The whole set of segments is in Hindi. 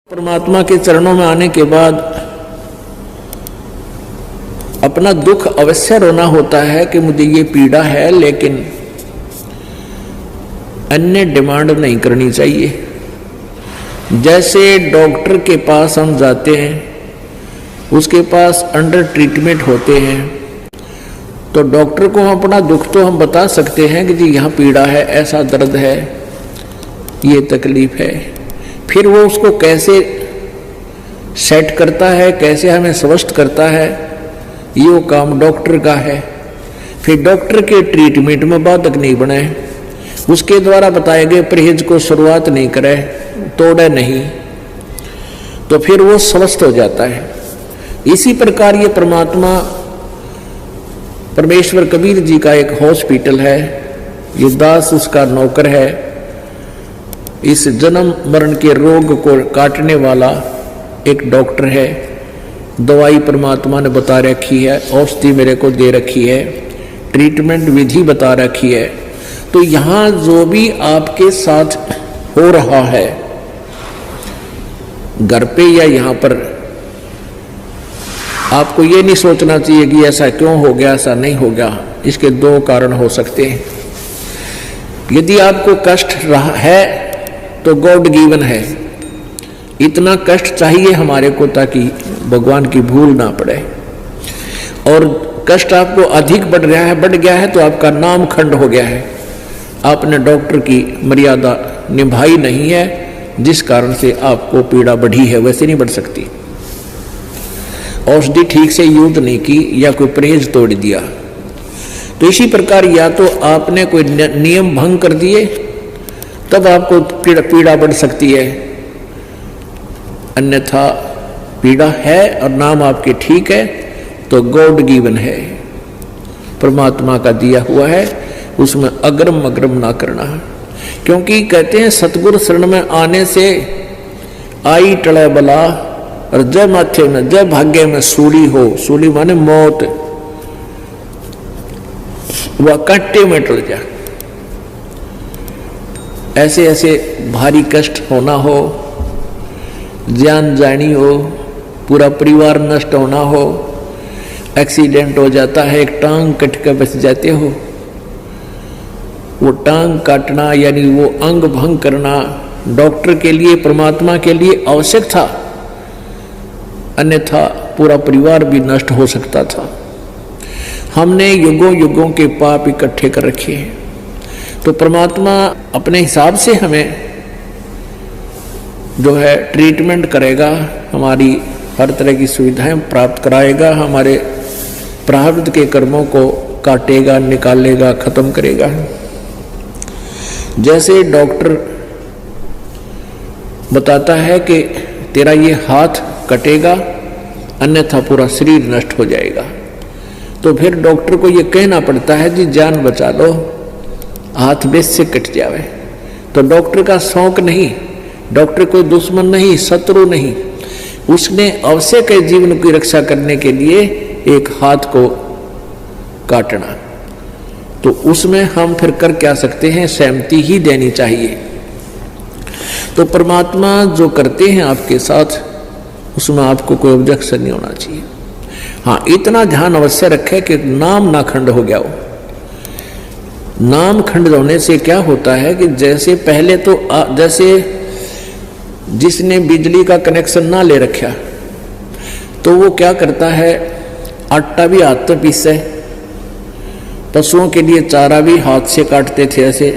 परमात्मा के चरणों में आने के बाद अपना दुख अवश्य रोना होता है कि मुझे ये पीड़ा है, लेकिन अन्य डिमांड नहीं करनी चाहिए। जैसे डॉक्टर के पास हम जाते हैं, उसके पास अंडर ट्रीटमेंट होते हैं, तो डॉक्टर को हम अपना दुख तो हम बता सकते हैं कि जी यहाँ पीड़ा है, ऐसा दर्द है, ये तकलीफ है। फिर वो उसको कैसे सेट करता है, कैसे हमें स्वस्थ करता है, ये वो काम डॉक्टर का है। फिर डॉक्टर के ट्रीटमेंट में बाधक नहीं बने, उसके द्वारा बताए गए परहेज को शुरुआत नहीं करे, तोड़े नहीं, तो फिर वो स्वस्थ हो जाता है। इसी प्रकार ये परमात्मा परमेश्वर कबीर जी का एक हॉस्पिटल है, ये दास उसका नौकर है। इस जन्म मरण के रोग को काटने वाला एक डॉक्टर है। दवाई परमात्मा ने बता रखी है, औषधि मेरे को दे रखी है, ट्रीटमेंट विधि बता रखी है। तो यहाँ जो भी आपके साथ हो रहा है, घर पे या यहाँ पर, आपको ये नहीं सोचना चाहिए कि ऐसा क्यों हो गया, ऐसा नहीं हो गया। इसके दो कारण हो सकते हैं। यदि आपको कष्ट रहा है तो गॉड गिवन है, इतना कष्ट चाहिए हमारे को ताकि भगवान की भूल ना पड़े। और कष्ट आपको अधिक बढ़ गया है तो आपका नाम खंड हो गया है, आपने डॉक्टर की मर्यादा निभाई नहीं है, जिस कारण से आपको पीड़ा बढ़ी है। वैसे नहीं बढ़ सकती। औषधि ठीक से यूज नहीं की या कोई परहेज तोड़ दिया। तो इसी प्रकार या तो आपने कोई नियम भंग कर दिए, तब आपको पीड़ा बढ़ सकती है। अन्यथा पीड़ा है और नाम आपके ठीक है तो गॉड गिवन है, परमात्मा का दिया हुआ है, उसमें अग्रम अग्रम ना करना। क्योंकि कहते हैं सतगुरु शरण में आने से आई टले बला, और जय माथे में जय भाग्य में सूली हो। सूली माने मौत, वह कांटे में टल जा। ऐसे ऐसे भारी कष्ट होना हो, जान जानी हो, पूरा परिवार नष्ट होना हो, एक्सीडेंट हो जाता है, एक टांग कट कर बच जाते हो, वो टांग काटना यानी वो अंग भंग करना डॉक्टर के लिए, परमात्मा के लिए आवश्यक था, अन्यथा पूरा परिवार भी नष्ट हो सकता था। हमने युगों युगों के पाप इकट्ठे कर रखे हैं। तो परमात्मा अपने हिसाब से हमें जो है ट्रीटमेंट करेगा, हमारी हर तरह की सुविधाएं प्राप्त कराएगा, हमारे प्रारब्ध के कर्मों को काटेगा, निकालेगा, खत्म करेगा। जैसे डॉक्टर बताता है कि तेरा ये हाथ कटेगा, अन्यथा पूरा शरीर नष्ट हो जाएगा, तो फिर डॉक्टर को ये कहना पड़ता है जी जान बचा लो, हाथ बेस से कट जावे। तो डॉक्टर का शौक नहीं, डॉक्टर कोई दुश्मन नहीं, शत्रु नहीं, उसने आवश्यक है जीवन की रक्षा करने के लिए एक हाथ को काटना। तो उसमें हम फिर कर क्या सकते हैं, सहमति ही देनी चाहिए। तो परमात्मा जो करते हैं आपके साथ, उसमें आपको कोई ऑब्जेक्शन नहीं होना चाहिए। हाँ, इतना ध्यान अवश्य रखें कि नाम ना खंड हो गया हो। नाम खंड होने से क्या होता है कि जैसे पहले तो जैसे जिसने बिजली का कनेक्शन ना ले रखा, तो वो क्या करता है, आटा भी हाथ से पीसे, पशुओं के लिए चारा भी हाथ से काटते थे, ऐसे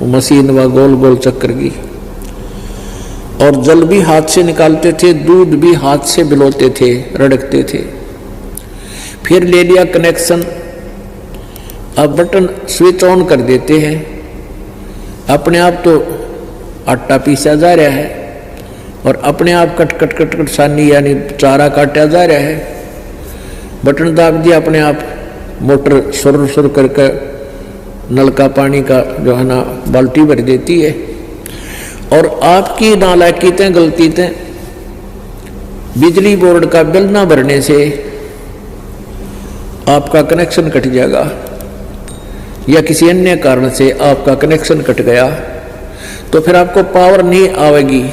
मशीन व गोल गोल चक्कर की, और जल भी हाथ से निकालते थे, दूध भी हाथ से बिलोते थे, रड़कते थे। फिर ले लिया कनेक्शन, अब बटन स्विच ऑन कर देते हैं, अपने आप तो आटा पीसा जा रहा है और अपने आप कट कट कट कट सानी यानी चारा काटा जा रहा है। बटन दाब दिया, अपने आप मोटर सुर सुर करके नल का पानी का जो है ना बाल्टी भर देती है। और आपकी नालायकीतें, गलतीतें, बिजली बोर्ड का बिल ना भरने से आपका कनेक्शन कट जाएगा, या किसी अन्य कारण से आपका कनेक्शन कट गया, तो फिर आपको पावर नहीं आएगी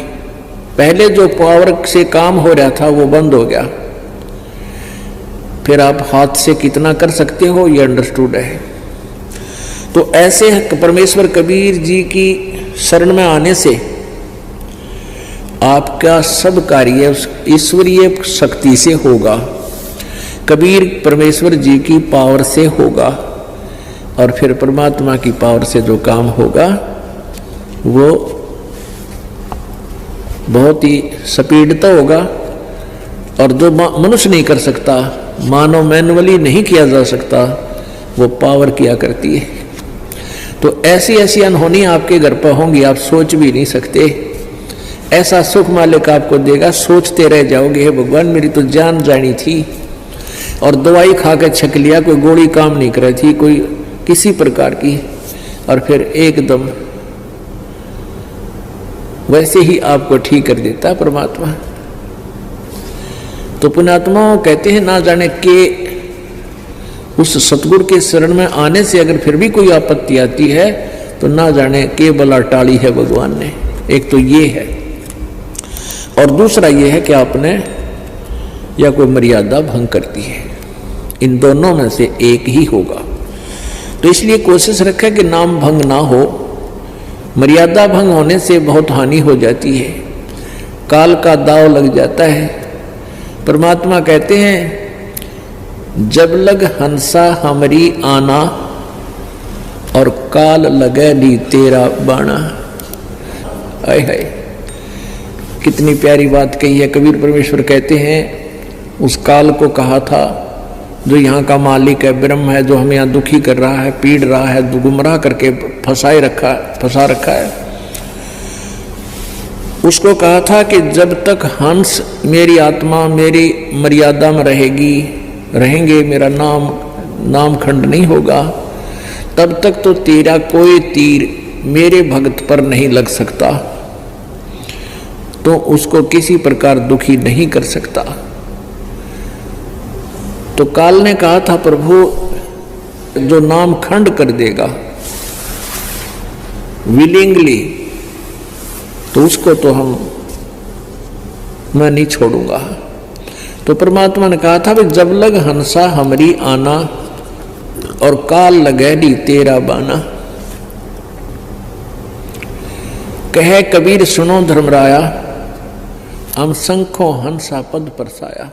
पहले जो पावर से काम हो रहा था वो बंद हो गया, फिर आप हाथ से कितना कर सकते हो ये अंडरस्टूड है। तो ऐसे परमेश्वर कबीर जी की शरण में आने से आपका सब कार्य उस ईश्वरीय शक्ति से होगा, कबीर परमेश्वर जी की पावर से होगा, और फिर परमात्मा की पावर से जो काम होगा वो बहुत ही स्पीडता होगा, और जो मनुष्य नहीं कर सकता, मानव मैनुअली नहीं किया जा सकता, वो पावर किया करती है। तो ऐसी ऐसी अनहोनी आपके घर पर होंगी, आप सोच भी नहीं सकते। ऐसा सुख मालिक आपको देगा, सोचते रह जाओगे, हे भगवान मेरी तो जान जानी थी, और दवाई खा के छक लिया, कोई गोली काम नहीं कर रही थी, कोई किसी प्रकार की, और फिर एकदम वैसे ही आपको ठीक कर देता परमात्मा। तो पुण्यात्मा कहते हैं ना जाने के उस सतगुरु के शरण में आने से अगर फिर भी कोई आपत्ति आती है तो ना जाने के बला टाली है भगवान ने। एक तो ये है, और दूसरा ये है कि आपने या कोई मर्यादा भंग करती है, इन दोनों में से एक ही होगा। तो इसलिए कोशिश रखें कि नाम भंग ना हो। मर्यादा भंग होने से बहुत हानि हो जाती है, काल का दाव लग जाता है। परमात्मा कहते हैं जब लग हंसा हमरी आना, और काल लगे नी तेरा बाणा। आय हाय, कितनी प्यारी बात कही है। कबीर परमेश्वर कहते हैं उस काल को कहा था जो यहाँ का मालिक है, ब्रह्म है, जो हमें यहाँ दुखी कर रहा है, पीड़ रहा है, गुमराह करके फंसा रखा है, उसको कहा था कि जब तक हंस मेरी आत्मा मेरी मर्यादा में रहेंगे, मेरा नाम खंड नहीं होगा, तब तक तो तेरा कोई तीर मेरे भक्त पर नहीं लग सकता, तो उसको किसी प्रकार दुखी नहीं कर सकता। तो काल ने कहा था प्रभु जो नाम खंड कर देगा विलिंगली, तो उसको तो मैं नहीं छोड़ूंगा। तो परमात्मा ने कहा था जब लग हंसा हमरी आना, और काल लगे नी तेरा बाना। कहे कबीर सुनो धर्मराया, हम शंखों हंसा पद परसाया।